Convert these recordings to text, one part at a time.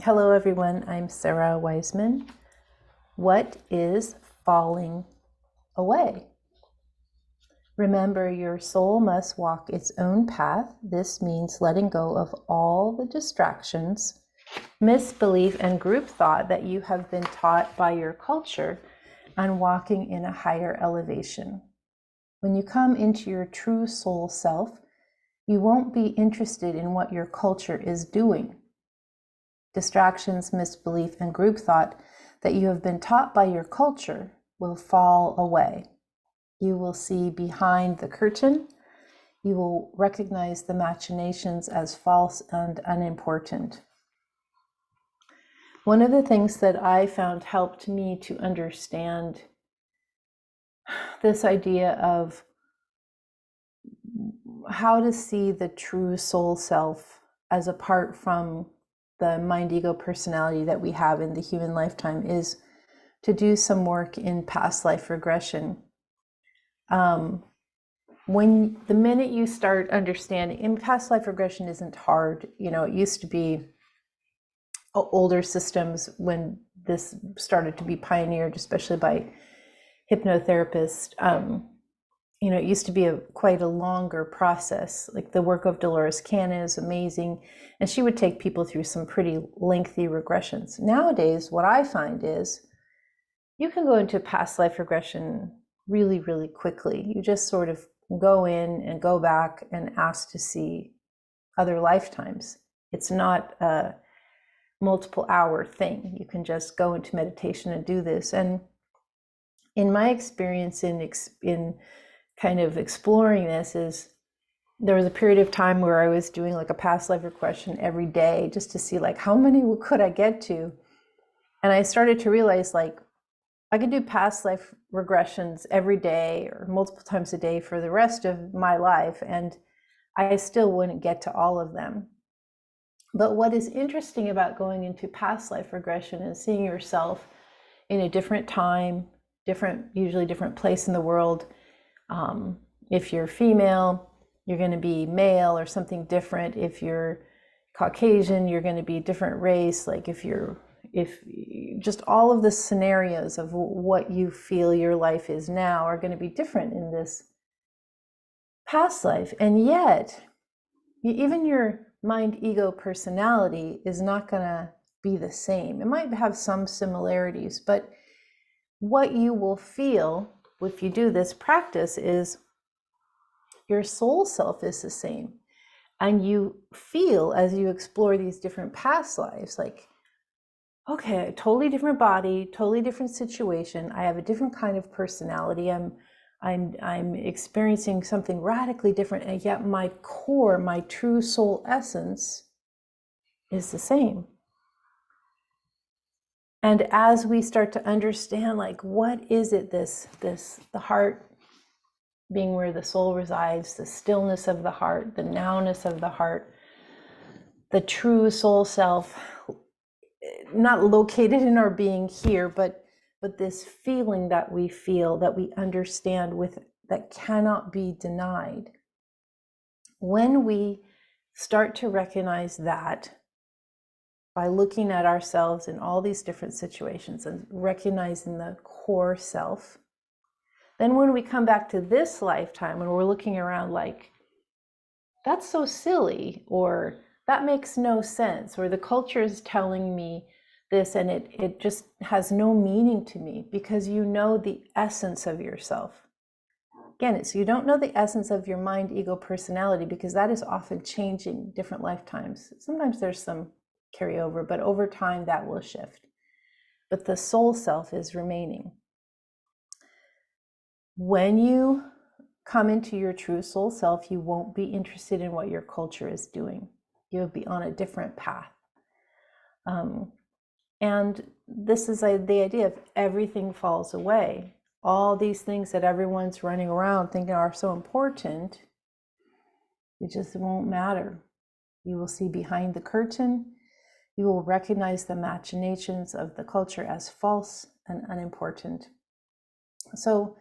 Hello everyone, I'm SARA WISEMAN. What is falling away? Remember, your soul must walk its own path. This means letting go of all the distractions, misbelief, and group thought that you have been taught by your culture and walking in a higher elevation. When you come into your true soul self, you won't be interested in what your culture is doing. Distractions, misbelief, and group thought that you have been taught by your culture will fall away. You will see behind the curtain. You will recognize the machinations as false and unimportant. One of the things that I found helped me to understand this idea of how to see the true soul self as apart from the mind, ego, personality that we have in the human lifetime is to do some work in past life regression. When the minute you start understanding, in past life regression isn't hard. You know, it used to be older systems when this started to be pioneered, especially by hypnotherapists. You know, it used to be quite a longer process. Like the work of Dolores Cannon is amazing, and she would take people through some pretty lengthy regressions. Nowadays, what I find is you can go into past life regression really, really quickly. You just sort of go in and go back and ask to see other lifetimes. It's not a multiple hour thing. You can just go into meditation and do this. And in my experience in kind of exploring this is there was a period of time where I was doing like a past life regression every day just to see like how many could I get to. And I started to realize like I could do past life regressions every day or multiple times a day for the rest of my life, and I still wouldn't get to all of them. But what is interesting about going into past life regression and seeing yourself in a different time, usually different place in the world. If you're female, you're going to be male or something different. If you're Caucasian, you're going to be a different race. Like if just all of the scenarios of what you feel your life is now are going to be different in this past life. And yet, even your mind, ego, personality is not going to be the same. It might have some similarities, but what you will feel if you do this practice is your soul self is the same. And you feel as you explore these different past lives, like, okay, totally different body, totally different situation. I have a different kind of personality. I'm experiencing something radically different, and yet my core, my true soul essence is the same. And as we start to understand, like, what is it, the heart being where the soul resides, the stillness of the heart, the nowness of the heart, the true soul self, not located in our being here, but this feeling that we feel, that we understand that cannot be denied. When we start to recognize that by looking at ourselves in all these different situations and recognizing the core self, then when we come back to this lifetime and we're looking around like, that's so silly, or that makes no sense, or the culture is telling me this and it just has no meaning to me, because you know the essence of yourself. Again, so you don't know the essence of your mind, ego, personality, because that is often changing different lifetimes. Sometimes there's some carryover, but over time that will shift. But the soul self is remaining. When you come into your true soul self, you won't be interested in what your culture is doing. You'll be on a different path. And this is the idea of everything falls away. All these things that everyone's running around thinking are so important, it just won't matter. You will see behind the curtain. You will recognize the machinations of the culture as false and unimportant. So,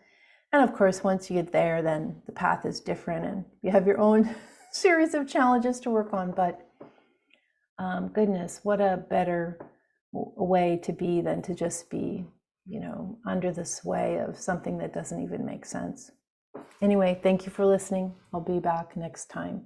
and of course, once you get there, then the path is different and you have your own series of challenges to work on. But Goodness, what a better way to be than to just be, under the sway of something that doesn't even make sense. Anyway, thank you for listening. I'll be back next time.